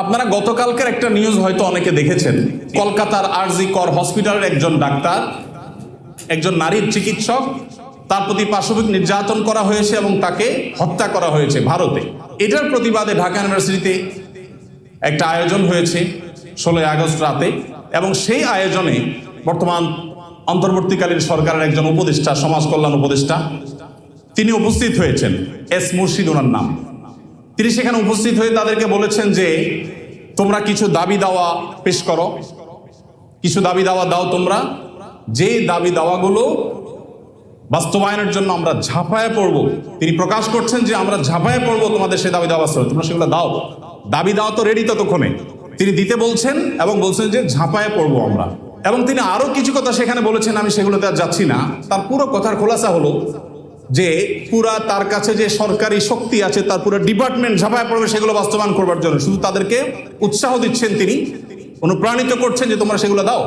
আপনারা গতকালকের একটা নিউজ হয়তো অনেকে দেখেছেন। কলকাতার আরজি কর হসপিটালের একজন ডাক্তার, একজন নারীর চিকিৎসক, তার প্রতি পাশবিক নির্যাতন করা হয়েছে এবং তাকে হত্যা করা হয়েছে ভারতে। এটার প্রতিবাদে ঢাকা ইউনিভার্সিটিতে একটা আয়োজন হয়েছে 16 আগস্ট রাতে, এবং সেই আয়োজনে বর্তমান অন্তর্বর্তীকালীন সরকারের একজন উপদেষ্টা, সমাজ কল্যাণ উপদেষ্টা, তিনি উপস্থিত হয়েছেন। এস মুর্শিদ ওনার নাম। তিনি সেখানে উপস্থিত হয়ে তাদেরকে বলেছেন যে তোমরা কিছু দাবি দাওয়া পেশ করো, কিছু দাবি দাওয়া দাও তোমরা, যে দাবি দাওয়াগুলো বাস্তবায়নের জন্য আমরা ঝাঁপায়ে পড়ব। তিনি প্রকাশ করছেন যে আমরা ঝাঁপায়ে পড়ব তোমাদের সেই দাবি দাওয়া বাস্তবায়ন, তোমরা সেগুলো দাও। দাবি দাওয়া তো রেডি ততক্ষণে, তিনি দিতে বলছেন এবং বলছেন যে ঝাঁপায়ে পড়ব আমরা। এবং তিনি আরো কিছু কথা সেখানে বলেছেন, আমি সেগুলোতে আর যাচ্ছি না। তার পুরো কথার খোলাসা হলো যে পুরা তার কাছে যে সরকারি শক্তি আছে, তার পুরো ডিপার্টমেন্ট ঝাঁপায় পড়বে সেগুলো বাস্তবায়ন করবার জন্য। শুধু তাদেরকে উৎসাহ দিচ্ছেন, তিনি অনুপ্রাণিত করছেন যে তোমরা সেগুলো দাও।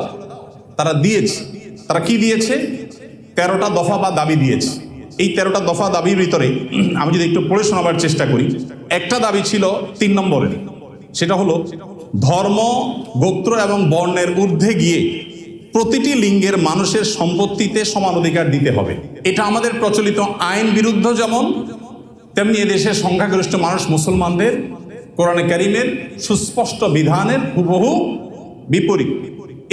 তারা দিয়েছে। তারা কি দিয়েছে? 13টা দফা বা দাবি দিয়েছে। এই 13টা দফা দাবির ভিতরে আমি যদি একটু পড়ে শোনাবার চেষ্টা করি, একটা দাবি ছিল 3 নম্বরের, সেটা হলো ধর্ম, গোত্র এবং বর্ণের ঊর্ধ্বে গিয়ে প্রতিটি লিঙ্গের মানুষের সম্পত্তিতে সমান অধিকার দিতে হবে। এটা আমাদের প্রচলিত আইন বিরুদ্ধ যেমন, তেমনি এদেশের সংখ্যাগরিষ্ঠ মানুষ মুসলমানদের কোরআনে কারিমের সুস্পষ্ট বিধানের হুবহু বিপরীত।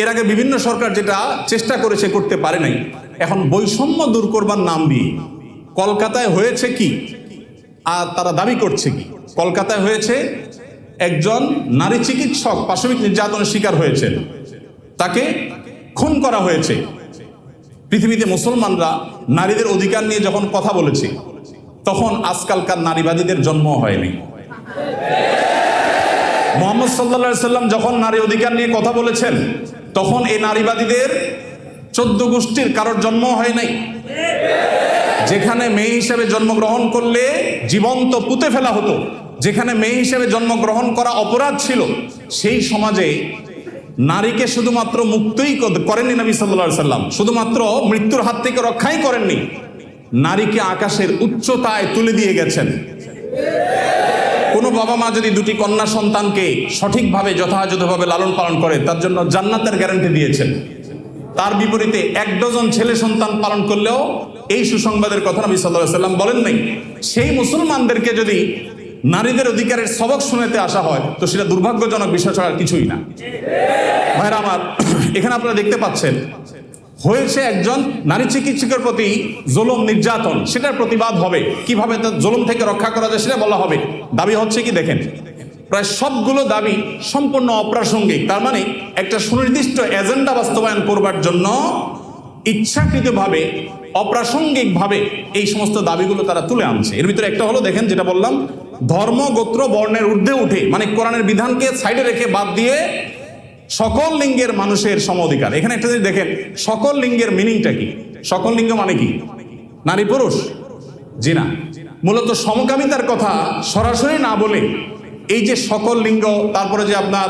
এর আগে বিভিন্ন সরকার যেটা চেষ্টা করেছে, করতে পারে নাই। এখন বৈষম্য দূর করবার নাম দিয়ে কলকাতায় হয়েছে কি, আর তারা দাবি করছে কি? কলকাতায় হয়েছে একজন নারী চিকিৎসক পাশবিক নির্যাতনের শিকার হয়েছেন, তাকে খুন করা হয়েছে। পৃথিবীতে মুসলমানরা নারীদের অধিকার নিয়ে যখন কথা বলেছে, তখন আজকালকার নারীবাদীদের জন্ম হয়নি। মুহাম্মদ সাল্লাল্লাহু আলাইহি সাল্লাম যখন নারী অধিকার নিয়ে কথা বলেছেন, তখন এই নারীবাদীদের 14 গোষ্ঠীর কারোর জন্ম হয় নাই। যেখানে মেয়ে হিসেবে জন্মগ্রহণ করলে জীবন্ত পুঁতে ফেলা হতো, যেখানে মেয়ে হিসেবে জন্মগ্রহণ করা অপরাধ ছিল, সেই সমাজে নারীকে শুধুমাত্র মুক্তই করেননি নবী সাল্লাল্লাহু আলাইহি সাল্লাম, শুধুমাত্র মৃত্যুর হাত থেকে রক্ষাই করেননি, নারীকে আকাশের উচ্চতায় তুলে দিয়ে গেছেন। কোনো বাবা মা যদি 2টি কন্যা সন্তানকে সঠিকভাবে যথাযথভাবে লালন পালন করে, তার জন্য জান্নাতের গ্যারান্টি দিয়েছেন। তার বিপরীতে 1 ডজন ছেলে সন্তান পালন করলেও এই সুসংবাদের কথা নবী সাল্লাল্লাহু আলাইহি সাল্লাম বলেন নাই। সেই মুসলমানদেরকে যদি নারীদের অধিকারের সবক শোনাতে আসা হয়, তো সেটা দুর্ভাগ্যজনক বিষয় ছাড়া কিছুই না। ভাইরা আমার, এখানে আপনারা দেখতে পাচ্ছেন হয়েছে একজন নারী চিকিৎসকের প্রতি জুলুম নির্যাতন, সেটার প্রতিবাদ হবে, কিভাবে তার জুলুম থেকে রক্ষা করা যায় সেটা বলা হবে। দাবি হচ্ছে কি দেখেন, প্রায় সবগুলো দাবি সম্পূর্ণ অপ্রাসঙ্গিক। তার মানে একটা সুনির্দিষ্ট এজেন্ডা বাস্তবায়ন করবার জন্য ইচ্ছাকৃতভাবে অপ্রাসঙ্গিকভাবে এই সমস্ত দাবিগুলো তারা তুলে আনছে। এর ভিতরে একটা হলো, দেখেন যেটা বললাম, ধর্ম, গোত্র, বর্ণের ঊর্ধ্বে উঠে, মানে কোরআনের বিধানকে সাইডে রেখে বাদ দিয়ে সকল লিঙ্গের মানুষের সম অধিকার। এখানে একটা জিনিস দেখেন, সকল লিঙ্গের মিনিংটা কি? সকল লিঙ্গ মানে কি? নারী পুরুষ? জি না, মূলত সমকামিতার কথা সরাসরি না বলে এই যে সকল লিঙ্গ, তারপরে যে আপনার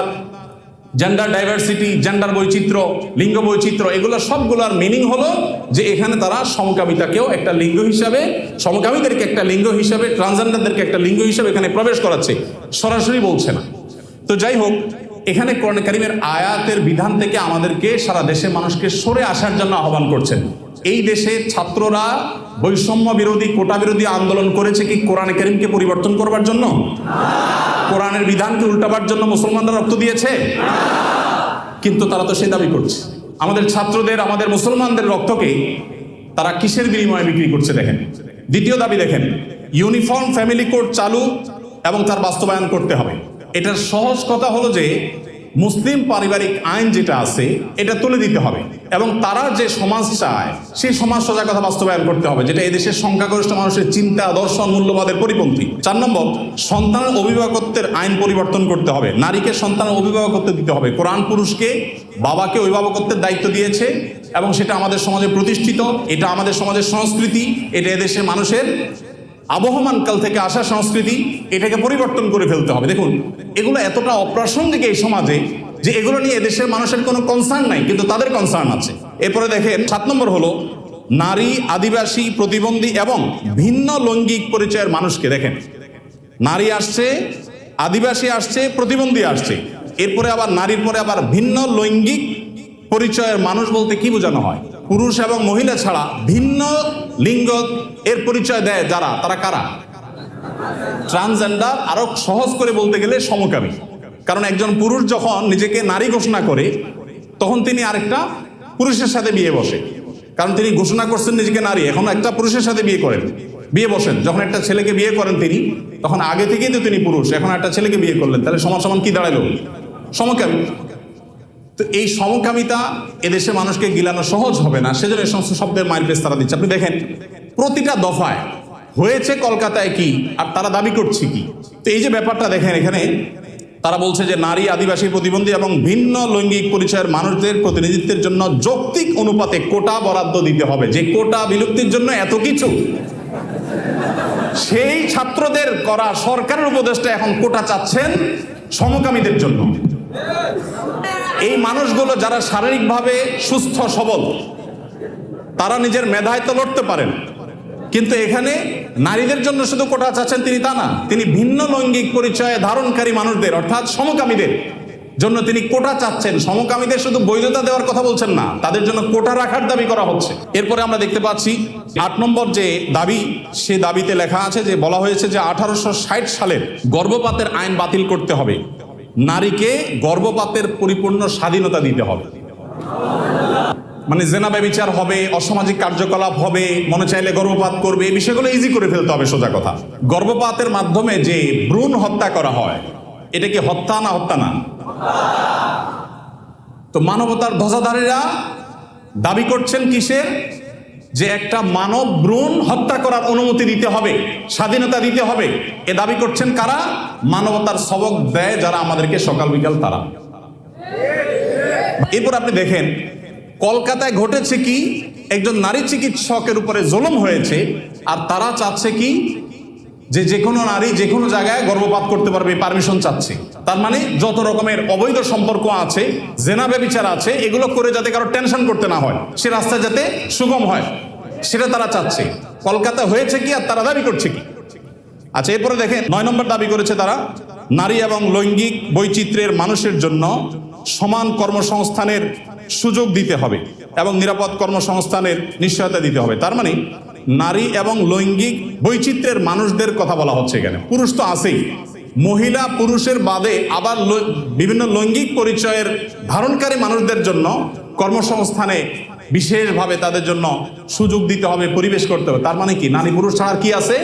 জেন্ডার ডাইভার্সিটি, জেন্ডার বৈচিত্র্য, লিঙ্গ বৈচিত্র্য, এগুলো সবগুলোর মিনিং হলো যে এখানে তারা সমকামিতাকেও একটা লিঙ্গ হিসাবে, সমকামীদেরকে একটা লিঙ্গ হিসাবে, ট্রান্সজেন্ডারদেরকে একটা লিঙ্গ হিসাবে এখানে প্রবেশ করাচ্ছে, সরাসরি বলছে না। তো যাই হোক, এখানে কোরআন কারীমের আয়াতের বিধান থেকে আমাদেরকে, সারা দেশের মানুষকে সরে আসার জন্য আহ্বান করছেন। এই দেশে ছাত্ররা বৈষম্য বিরোধী, কোটা বিরোধী আন্দোলন করেছে কি কোরআন কারীমকে পরিবর্তন করবার জন্য? কোরআনের বিধানকে উল্টাবার জন্য মুসলমানরা রক্ত দিয়েছে? কিন্তু তারা তো সেই দাবি করছে। আমাদের ছাত্রদের, আমাদের মুসলমানদের রক্তকে তারা কিসের বিনিময়ে বিক্রি করছে দেখেন। দ্বিতীয় দাবি দেখেন, ইউনিফর্ম ফ্যামিলি কোড চালু এবং তার বাস্তবায়ন করতে হবে। এটার সহজ কথা হলো যে মুসলিম পারিবারিক আইন যেটা আছে এটা তুলে দিতে হবে, এবং তারা যে সমাজ চায় সেই সমাজ সজাগতা বাস্তবায়ন করতে হবে, যেটা এদেশের সংখ্যাগরিষ্ঠ মানুষের চিন্তা, দর্শন, মূল্যবোধের পরিপন্থী। 4 নম্বর, সন্তানের অভিভাবকত্বের আইন পরিবর্তন করতে হবে। নারীকে সন্তানের অভিভাবকত্ব দিতে হবে। কোরআন পুরুষকে, বাবাকে অভিভাবকত্বের দায়িত্ব দিয়েছে, এবং সেটা আমাদের সমাজে প্রতিষ্ঠিত। এটা আমাদের সমাজের সংস্কৃতি, এটা এদেশের মানুষের আবহমান কাল থেকে আসা সংস্কৃতি। এটাকে পরিবর্তন করে ফেলতে হবে। দেখুন, এগুলো এতটা অপ্রাসঙ্গিক এই সমাজে যে এগুলো নিয়ে এদেশের মানুষের কোনো কনসার্ন নাই, কিন্তু তাদের কনসার্ন আছে। এরপরে দেখেন 7 নম্বর হলো, নারী, আদিবাসী, প্রতিবন্ধী এবং ভিন্ন লৈঙ্গিক পরিচয়ের মানুষকে, দেখেন নারী আসছে, আদিবাসী আসছে, প্রতিবন্ধী আসছে, এরপরে আবার নারীর পরে আবার ভিন্ন লৈঙ্গিক পরিচয়ের মানুষ বলতে কি বোঝানো হয়? পুরুষ এবং মহিলা ছাড়া ভিন্ন লিঙ্গ এর পরিচয় দেয় যারা, তারা কারা? ট্রান্সজেন্ডার। আরো সহজ করে বলতে গেলে সমকামী। কারণ একজন পুরুষ যখন নিজেকে নারী ঘোষণা করে তখন তিনি আরেকটা পুরুষের সাথে বিয়ে বসে, কারণ তিনি ঘোষণা করছেন নিজেকে নারী, এখন একটা পুরুষের সাথে বিয়ে বসেন। যখন একটা ছেলেকে বিয়ে করেন তিনি, তখন আগে থেকেই তো তিনি পুরুষ, এখন একটা ছেলেকে বিয়ে করলেন, তাহলে সমান সমান কি দাঁড়ালো? সমকামী। তো এই সমকামিতা এদেশে মানুষকে গিলানো সহজ হবে না, সেজন্য এই সমস্ত শব্দের মাইল পেস তারা দিচ্ছে। আপনি দেখেন প্রতিটা দফায় হয়েছে কলকাতায় কি আর তারা দাবি করছে কি। তো এই যে ব্যাপারটা দেখেন, এখানে তারা বলছে যে নারী, আদিবাসী, প্রতিবন্ধী এবং ভিন্ন লৈঙ্গিক পরিচয়ের মানুষদের প্রতিনিধিত্বের জন্য যৌক্তিক অনুপাতে কোটা বরাদ্দ দিতে হবে। যে কোটা বিলুপ্তির জন্য এত কিছু, সেই ছাত্রদের করা সরকারের উপদেষ্টা এখন কোটা চাচ্ছেন সমকামীদের জন্য। এই মানুষগুলো যারা শারীরিকভাবে সুস্থ সবল, তারা নিজের মেধায় তো লড়তে পারেন, কিন্তু এখানে নারীদের জন্য শুধু কোটা চাচ্ছেন তিনি তা না, তিনি ভিন্ন লৈঙ্গিক পরিচয়ে ধারণকারী মানুষদের অর্থাৎ সমকামীদের জন্য তিনি কোটা চাচ্ছেন। সমকামীদের শুধু বৈধতা দেওয়ার কথা বলছেন না, তাদের জন্য কোটা রাখার দাবি করা হচ্ছে। এরপরে আমরা দেখতে পাচ্ছি 8 নম্বর যে দাবি, সে দাবিতে লেখা আছে যে বলা হয়েছে যে 1860 সালের গর্ভপাতের আইন বাতিল করতে হবে, নারীকে গর্ভপাতের পরিপূর্ণ স্বাধীনতা দিতে হবে। মানে জেনা ব্যভিচার হবে, অসামাজিক কার্যকলাপ হবে, মনে চাইলে গর্ভপাত করবে, এই বিষয়গুলো ইজি করে ফেলতে হবে। সোজা কথা, গর্ভপাতের মাধ্যমে যে ভ্রূণ হত্যা করা হয়, এটা কি হত্যা না? হত্যা না। তো মানবতার ধ্বজাধারীরা দাবি করছেন কিসের? যে একটা মানব ভ্রূণ হত্যা করার অনুমতি দিতে হবে, স্বাধীনতা দিতে হবে। এ দাবি করছেন কারা? মানবতার সবক দেয় যারা আমাদেরকে সকাল বিকাল, তারা। এরপর আপনি দেখেন কলকাতায় ঘটেছে কি, একজন নারী চিকিৎসকের উপরে জুলুম হয়েছে, আর তারা চাচ্ছে কি যে কোনো নারী যে কোনো জায়গায় গর্ভপাত করতে পারবে, পারমিশন চাচ্ছে। তার মানে যত রকমের অবৈধ সম্পর্ক আছে, জেনা ব্যভিচার আছে, এগুলো করে যাতে কারো টেনশন করতে না হয়, সে রাস্তা যাতে সুগম হয়, সেটা তারা চাচ্ছে। কলকাতা হয়েছে কি আর তারা দাবি করছে কি? আচ্ছা, এরপরে দেখেন 9 নম্বর দাবি করেছে তারা, নারী এবং লৈঙ্গিক বৈচিত্র্যের মানুষের জন্য সমান কর্মসংস্থানের সুযোগ দিতে হবে এবং নিরাপদ কর্মসংস্থানের নিশ্চয়তা দিতে হবে। তার মানে নারী এবং লৈঙ্গিক বৈচিত্র্যের মানুষদের কথা বলা হচ্ছে এখানে। পুরুষ তো আছেই, মহিলা পুরুষের বাদে আবার বিভিন্ন লৈঙ্গিক পরিচয়ের ধারণকারী মানুষদের জন্য কর্মসংস্থানে বিশেষভাবে তাদের জন্য সুযোগ দিতে হবে, পরিবেশ করতে হবে। তার মানে কি নারী পুরুষ ছাড়া কি আছে?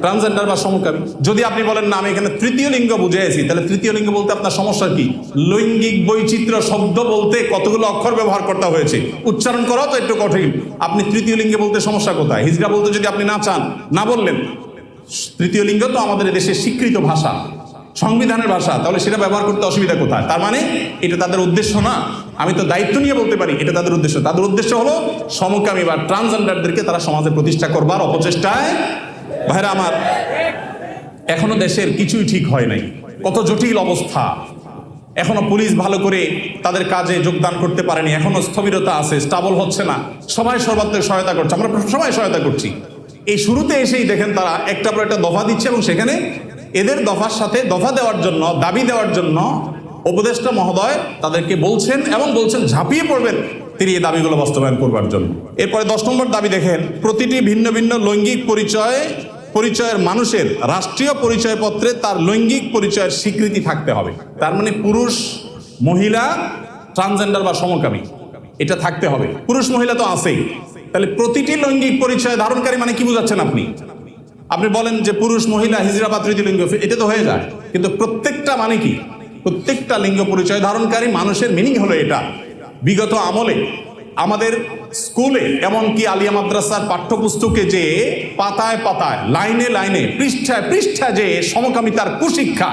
ট্রান্সজেন্ডার বা সমকামী। যদি আপনি বলেন না আমি এখানে তৃতীয় লিঙ্গ বুঝেছি, তাহলে তৃতীয় লিঙ্গ বলতে আপনার সমস্যা কি? লৈঙ্গিক বৈচিত্র্য শব্দ বলতে কতগুলো অক্ষর ব্যবহার করতে হয়েছে, উচ্চারণ করাও তো একটু কঠিন। আপনি তৃতীয় লিঙ্গে বলতে সমস্যা কোথায়? হিজড়া বলতে যদি আপনি না চান, না বললেন। তৃতীয় লিঙ্গ তো আমাদের দেশের স্বীকৃত ভাষা, সংবিধানের ভাষা, তাহলে সেটা ব্যবহার করতে অসুবিধা কোথায়? তার মানে এটা তাদের উদ্দেশ্য না। আমি তো দায়িত্ব নিয়ে বলতে পারি এটা তাদের উদ্দেশ্য। তাদের উদ্দেশ্য হলো সমকামী বা ট্রান্সজেন্ডারদেরকে তারা সমাজে প্রতিষ্ঠা করবার অপচেষ্টায়। ভাইরা আমার, এখনো দেশের কিছুই ঠিক হয় নাই, কত জটিল অবস্থা। এখনো পুলিশ ভালো করে তাদের কাজে যোগদান করতে পারেনি, এখনো স্থবিরতা আছে, স্টাবল হচ্ছে না। সবাই সর্বাত্মক সহায়তা করছে, আমরা সবাই সহায়তা করছি। এই শুরুতে এসেই দেখেন তারা একটা পর একটা দফা দিচ্ছে, এবং সেখানে এদের দফার সাথে দফা দেওয়ার জন্য, দাবি দেওয়ার জন্য উপদেষ্টা মহোদয় তাদেরকে বলছেন এবং বলছেন ঝাঁপিয়ে পড়বেন তিনি এই দাবিগুলো বাস্তবায়ন করবার জন্য। এরপরে 10 নম্বর দাবি দেখেন, প্রতিটি ভিন্ন ভিন্ন লৈঙ্গিক পরিচয়ের মানুষের রাষ্ট্রীয় পরিচয়পত্রে তার লৈঙ্গিক পরিচয়ের স্বীকৃতি থাকতে হবে। তার মানে পুরুষ, মহিলা, ট্রান্সজেন্ডার বা সমকামী এটা থাকতে হবে। পুরুষ মহিলা তো আছেই, তাহলে প্রতিটি লৈঙ্গিক পরিচয় ধারণকারী মানে কি বোঝাচ্ছেন আপনি? আপনি বলেন যে পুরুষ, মহিলা, হিজড়া বা তৃতীয় লিঙ্গ, এটা তো হয়ে যায়, কিন্তু প্রত্যেকটা মানে কি? প্রত্যেকটা লিঙ্গ পরিচয় ধারণকারী মানুষের মিনিং হলো এটা। বিগত আমলে আমাদের স্কুলে, এমনকি আলিয়া মাদ্রাসার পাঠ্যপুস্তকে যে পাতায় পাতায়, লাইনে লাইনে, পৃষ্ঠায় পৃষ্ঠায় যে সমকামিতার কুশিক্ষা,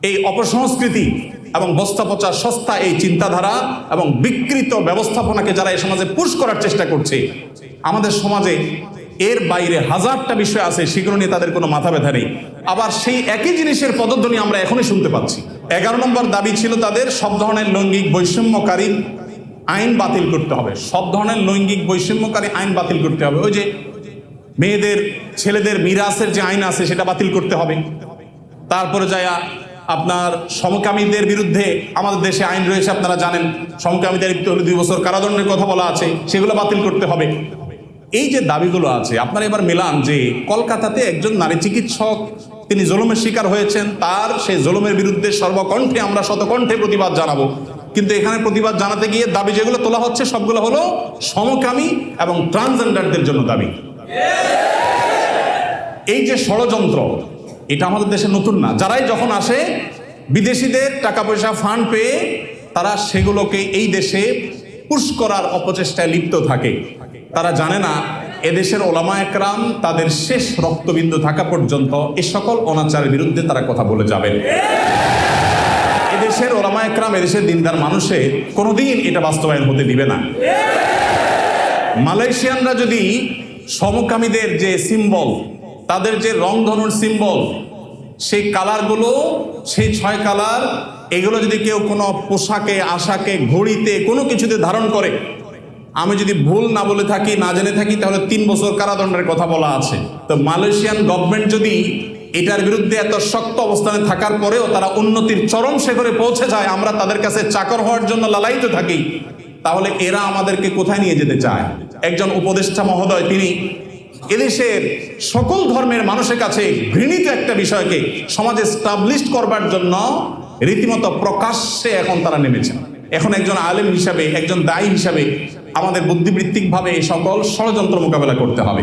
এই অপসংস্কৃতি এবং বস্তা পচা সস্তা এই চিন্তাধারা এবং বিকৃত ব্যবস্থাপনাকে যারা এই সমাজে পুশ করার চেষ্টা করছে, আমাদের সমাজে এর বাইরে হাজারটা বিষয় আছে, সেগুলো নিয়ে তাদের কোনো মাথা ব্যথা নেই। আবার সেই একই জিনিসের পদধ্বনি আমরা এখনই শুনতে পাচ্ছি। 11 নম্বর দাবি ছিল তাদের, সব ধরনের লৈঙ্গিক বৈষম্যকারী আইন বাতিল করতে হবে। সব ধরনের লৈঙ্গিক বৈষম্যকারী আইন বাতিল করতে হবে। ওই যে মেয়েদের, ছেলেদের মিরাসের যে আইন আছে সেটা বাতিল করতে হবে। তারপরে যায় আপনার সমকামীদের বিরুদ্ধে আমাদের দেশে আইন রয়েছে, আপনারা জানেন, সমকামীদের 2 বছর কারাদণ্ডের কথা বলা আছে, সেগুলো বাতিল করতে হবে। এই যে দাবিগুলো আছে, আপনারা এবার মেলান যে কলকাতাতে একজন নারী চিকিৎসক তিনি জুলুমের শিকার হয়েছেন, তার সেই জুলুমের বিরুদ্ধে সর্বকণ্ঠে আমরা শতকণ্ঠে প্রতিবাদ জানাবো, কিন্তু এখানে প্রতিবাদ জানাতে গিয়ে দাবি যেগুলো তোলা হচ্ছে সবগুলো হলো সমকামী এবং ট্রান্সজেন্ডারদের জন্য দাবি। এই যে ষড়যন্ত্র, এটা আমাদের দেশে নতুন না। যারাই যখন আসে বিদেশিদের টাকা পয়সা ফান্ড পেয়ে তারা সেগুলোকে এই দেশে পুশ করার অপচেষ্টায় লিপ্ত থাকে। তারা জানে না এদেশের ওলামা একরাম তাদের শেষ রক্তবিন্দু থাকা পর্যন্ত এ সকল অনাচারের বিরুদ্ধে তারা কথা বলে যাবেন। এদেশের ওলামা একরাম, এদেশের দিনদার মানুষের কোনোদিন এটা বাস্তবায়ন হতে দিবে না। মালয়েশিয়ানরা যদি সমকামীদের যে সিম্বল, তাদের যে রংধনুর সিম্বল, সেই কালারগুলো, সেই 6 কালার, এগুলো যদি কেউ কোনো পোশাকে, আশাকে, ঘড়িতে, কোনো কিছুতে ধারণ করে, আমি যদি ভুল না বলে থাকি, না জেনে থাকি, তাহলে 3 বছর কারাদণ্ডের কথা বলা আছে। তো মালয়েশিয়ান গভর্নমেন্ট যদি এটার বিরুদ্ধে এত শক্ত অবস্থানে থাকার পরেও তারা উন্নতির চরম শিখরে পৌঁছে যায়, আমরা তাদের কাছে চাকর হওয়ার জন্য লালায়িত থাকি, তাহলে এরা আমাদেরকে কোথায় নিয়ে যেতে চায়? একজন উপদেষ্টা মহোদয় তিনি এদেশের সকল ধর্মের মানুষের কাছে ঘৃণিত একটা বিষয়কে সমাজে স্টাবলিশ করবার জন্য রীতিমতো প্রকাশ্যে এখন তারা নেমেছেন। এখন একজন আলেম হিসাবে, একজন দায়ী হিসাবে আমাদের বুদ্ধিবৃত্তিকভাবে এই সকল ষড়যন্ত্র মোকাবেলা করতে হবে।